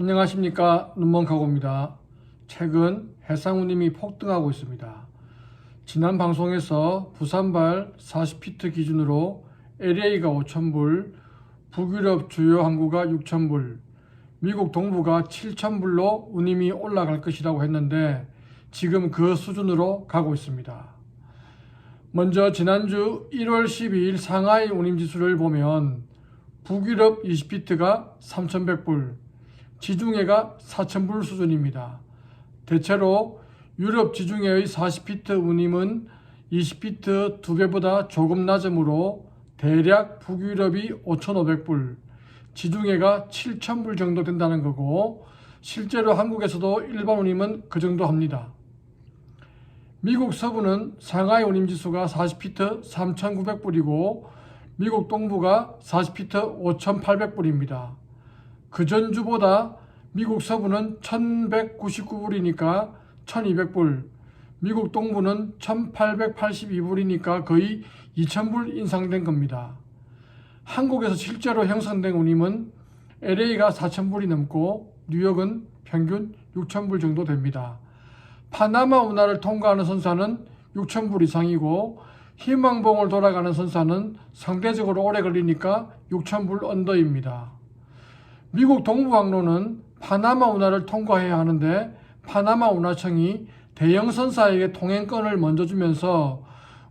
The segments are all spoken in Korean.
안녕하십니까, 눈먼카고입니다. 최근 해상운임이 폭등하고 있습니다. 지난 방송에서 부산발 40피트 기준으로 LA가 5,000불, 북유럽 주요 항구가 6,000불, 미국 동부가 7,000불로 운임이 올라갈 것이라고 했는데 지금 그 수준으로 가고 있습니다. 먼저 지난주 1월 12일 상하이 운임지수를 보면 북유럽 20피트가 3,100불, 지중해가 4,000불 수준입니다. 대체로 유럽 지중해의 40피트 운임은 20피트 2배보다 조금 낮으므로 대략 북유럽이 5,500불, 지중해가 7,000불 정도 된다는 거고, 실제로 한국에서도 일반 운임은 그 정도 합니다. 미국 서부는 상하이 운임지수가 40피트 3,900불이고 미국 동부가 40피트 5,800불입니다. 그 전주보다 미국 서부는 1,199불이니까 1,200불, 미국 동부는 1,882불이니까 거의 2,000불 인상된 겁니다. 한국에서 실제로 형성된 운임은 LA가 4,000불이 넘고 뉴욕은 평균 6,000불 정도 됩니다. 파나마 운하를 통과하는 선사는 6,000불 이상이고 희망봉을 돌아가는 선사는 상대적으로 오래 걸리니까 6,000불 언더입니다. 미국 동부 항로는 파나마 운하를 통과해야 하는데 파나마 운하청이 대형 선사에게 통행권을 먼저 주면서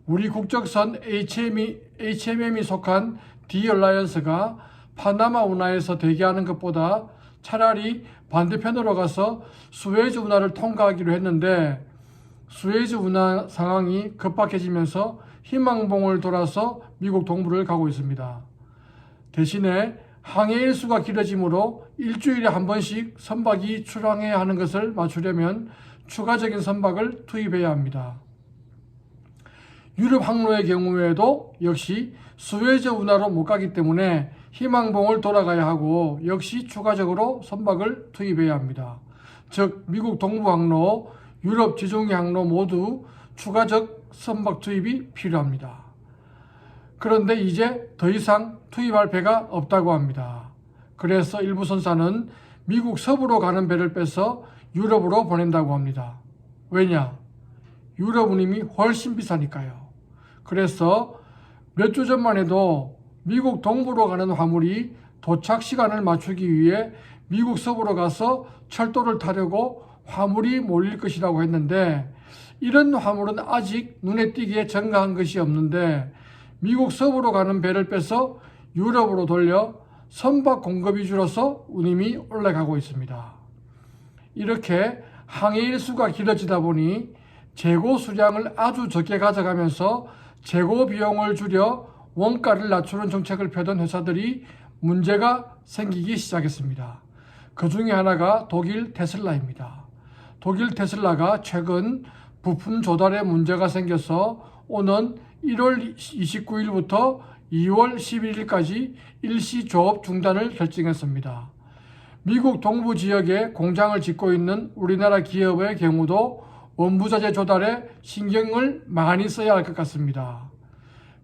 우리 국적선 HMM이 속한 D-얼라이언스가 파나마 운하에서 대기하는 것보다 차라리 반대편으로 가서 수에즈 운하를 통과하기로 했는데 수에즈 운하 상황이 급박해지면서 희망봉을 돌아서 미국 동부를 가고 있습니다. 대신에 항해 일수가 길어지므로 일주일에 한 번씩 선박이 출항해야 하는 것을 맞추려면 추가적인 선박을 투입해야 합니다. 유럽 항로의 경우에도 역시 수에즈 운하로 못 가기 때문에 희망봉을 돌아가야 하고 역시 추가적으로 선박을 투입해야 합니다. 즉 미국 동부 항로, 유럽 지중해 항로 모두 추가적 선박 투입이 필요합니다. 그런데 이제 더 이상 투입할 배가 없다고 합니다. 그래서 일부 선사는 미국 서부로 가는 배를 빼서 유럽으로 보낸다고 합니다. 왜냐? 유럽 운임이 훨씬 비싸니까요. 그래서 몇 주 전만 해도 미국 동부로 가는 화물이 도착 시간을 맞추기 위해 미국 서부로 가서 철도를 타려고 화물이 몰릴 것이라고 했는데 이런 화물은 아직 눈에 띄게 증가한 것이 없는데 미국 서부로 가는 배를 빼서 유럽으로 돌려 선박 공급이 줄어서 운임이 올라가고 있습니다. 이렇게 항해 일수가 길어지다 보니 재고 수량을 아주 적게 가져가면서 재고 비용을 줄여 원가를 낮추는 정책을 펴던 회사들이 문제가 생기기 시작했습니다. 그 중에 하나가 독일 테슬라입니다. 독일 테슬라가 최근 부품 조달에 문제가 생겨서 오는 1월 29일부터 2월 11일까지 일시 조업 중단을 결정했습니다. 미국 동부 지역에 공장을 짓고 있는 우리나라 기업의 경우도 원부자재 조달에 신경을 많이 써야 할 것 같습니다.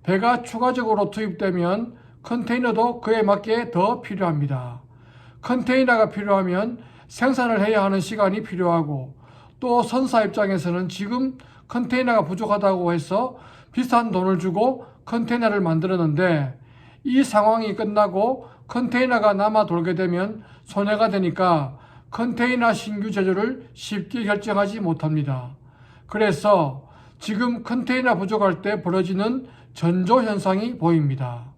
배가 추가적으로 투입되면 컨테이너도 그에 맞게 더 필요합니다. 컨테이너가 필요하면 생산을 해야 하는 시간이 필요하고 또 선사 입장에서는 지금 컨테이너가 부족하다고 해서 비싼 돈을 주고 컨테이너를 만들었는데 이 상황이 끝나고 컨테이너가 남아 돌게 되면 손해가 되니까 컨테이너 신규 제조를 쉽게 결정하지 못합니다. 그래서 지금 컨테이너 부족할 때 벌어지는 전조 현상이 보입니다.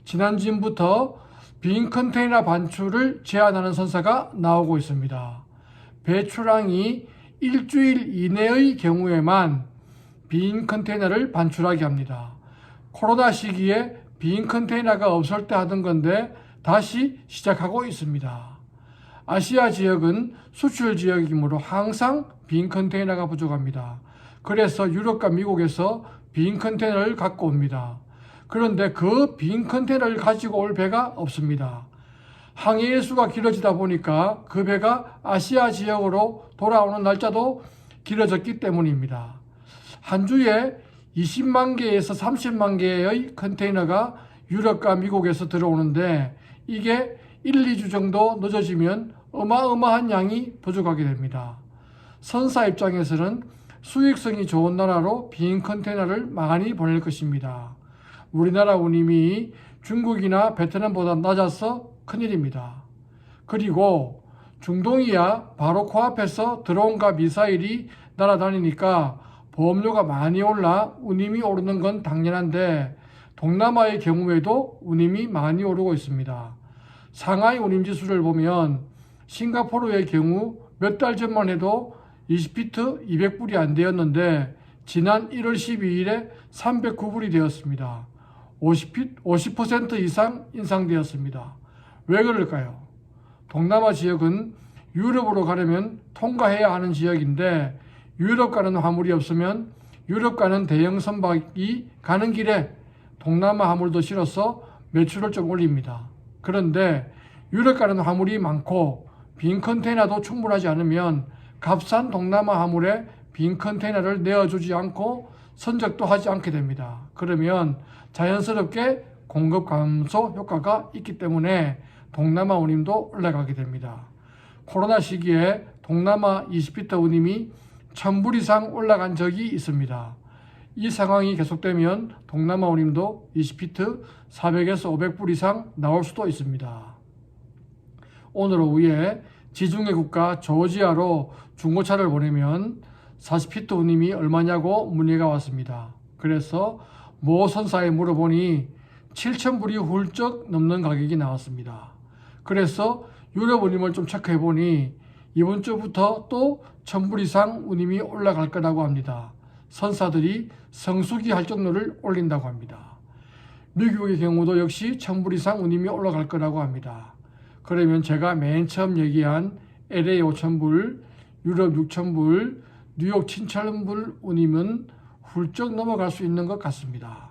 지난주부터 빈 컨테이너 반출을 제한하는 선사가 나오고 있습니다. 배출항이 일주일 이내의 경우에만 빈 컨테이너를 반출하게 합니다. 코로나 시기에 빈 컨테이너가 없을 때 하던 건데 다시 시작하고 있습니다. 아시아 지역은 수출 지역이므로 항상 빈 컨테이너가 부족합니다. 그래서 유럽과 미국에서 빈 컨테이너를 갖고 옵니다. 그런데 그 빈 컨테이너를 가지고 올 배가 없습니다. 항해 일수가 길어지다 보니까 그 배가 아시아 지역으로 돌아오는 날짜도 길어졌기 때문입니다. 한 주에 20만 개에서 30만 개의 컨테이너가 유럽과 미국에서 들어오는데 이게 1, 2주 정도 늦어지면 어마어마한 양이 부족하게 됩니다. 선사 입장에서는 수익성이 좋은 나라로 빈 컨테이너를 많이 보낼 것입니다. 우리나라 운임이 중국이나 베트남보다 낮아서 큰일입니다. 그리고 중동이야 바로 코앞에서 드론과 미사일이 날아다니니까 보험료가 많이 올라 운임이 오르는 건 당연한데 동남아의 경우에도 운임이 많이 오르고 있습니다. 상하이 운임지수를 보면 싱가포르의 경우 몇 달 전만 해도 20피트 200불이 안 되었는데 지난 1월 12일에 309불이 되었습니다. 50% 이상 인상되었습니다. 왜 그럴까요? 동남아 지역은 유럽으로 가려면 통과해야 하는 지역인데 유럽 가는 화물이 없으면 유럽 가는 대형 선박이 가는 길에 동남아 화물도 실어서 매출을 좀 올립니다. 그런데 유럽 가는 화물이 많고 빈 컨테이너도 충분하지 않으면 값싼 동남아 화물에 빈 컨테이너를 내어주지 않고 선적도 하지 않게 됩니다. 그러면 자연스럽게 공급 감소 효과가 있기 때문에 동남아 운임도 올라가게 됩니다. 코로나 시기에 동남아 20피트 운임이 1000불 이상 올라간 적이 있습니다. 이 상황이 계속되면 동남아 운임도 20피트 400에서 500불 이상 나올 수도 있습니다. 오늘 오후에 지중해 국가 조지아로 중고차를 보내면 40피트 운임이 얼마냐고 문의가 왔습니다. 그래서 모 선사에 물어보니 7,000불이 훌쩍 넘는 가격이 나왔습니다. 그래서 유럽 운임을 좀 체크해 보니 이번 주부터 또 1,000불 이상 운임이 올라갈 거라고 합니다. 선사들이 성수기 할증료를 올린다고 합니다. 미국의 경우도 역시 1,000불 이상 운임이 올라갈 거라고 합니다. 그러면 제가 맨 처음 얘기한 LA 5,000불, 유럽 6,000불, 뉴욕 7,000불 운임은 훌쩍 넘어갈 수 있는 것 같습니다.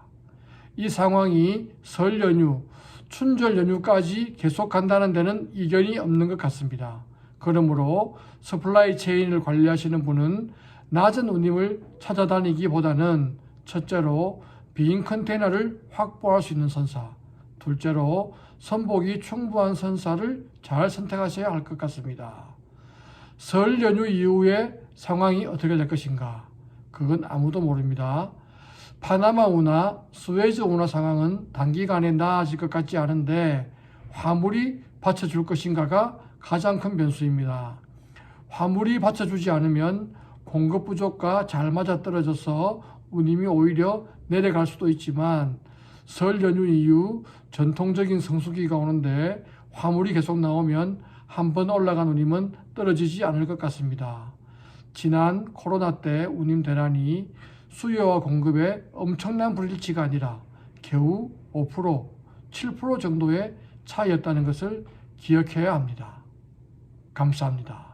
이 상황이 설 연휴, 춘절 연휴까지 계속 간다는 데는 이견이 없는 것 같습니다. 그러므로 서플라이 체인을 관리하시는 분은 낮은 운임을 찾아다니기보다는 첫째로 빈 컨테이너를 확보할 수 있는 선사, 둘째로 선복이 충분한 선사를 잘 선택하셔야 할 것 같습니다. 설 연휴 이후에 상황이 어떻게 될 것인가? 그건 아무도 모릅니다. 파나마 운하, 스웨즈 운하 상황은 단기간에 나아질 것 같지 않은데 화물이 받쳐줄 것인가가 가장 큰 변수입니다. 화물이 받쳐주지 않으면 공급 부족과 잘 맞아떨어져서 운임이 오히려 내려갈 수도 있지만 설 연휴 이후 전통적인 성수기가 오는데 화물이 계속 나오면 한 번 올라간 운임은 떨어지지 않을 것 같습니다. 지난 코로나 때 운임 대란이 수요와 공급의 엄청난 불일치가 아니라 겨우 5%, 7% 정도의 차이였다는 것을 기억해야 합니다. 감사합니다.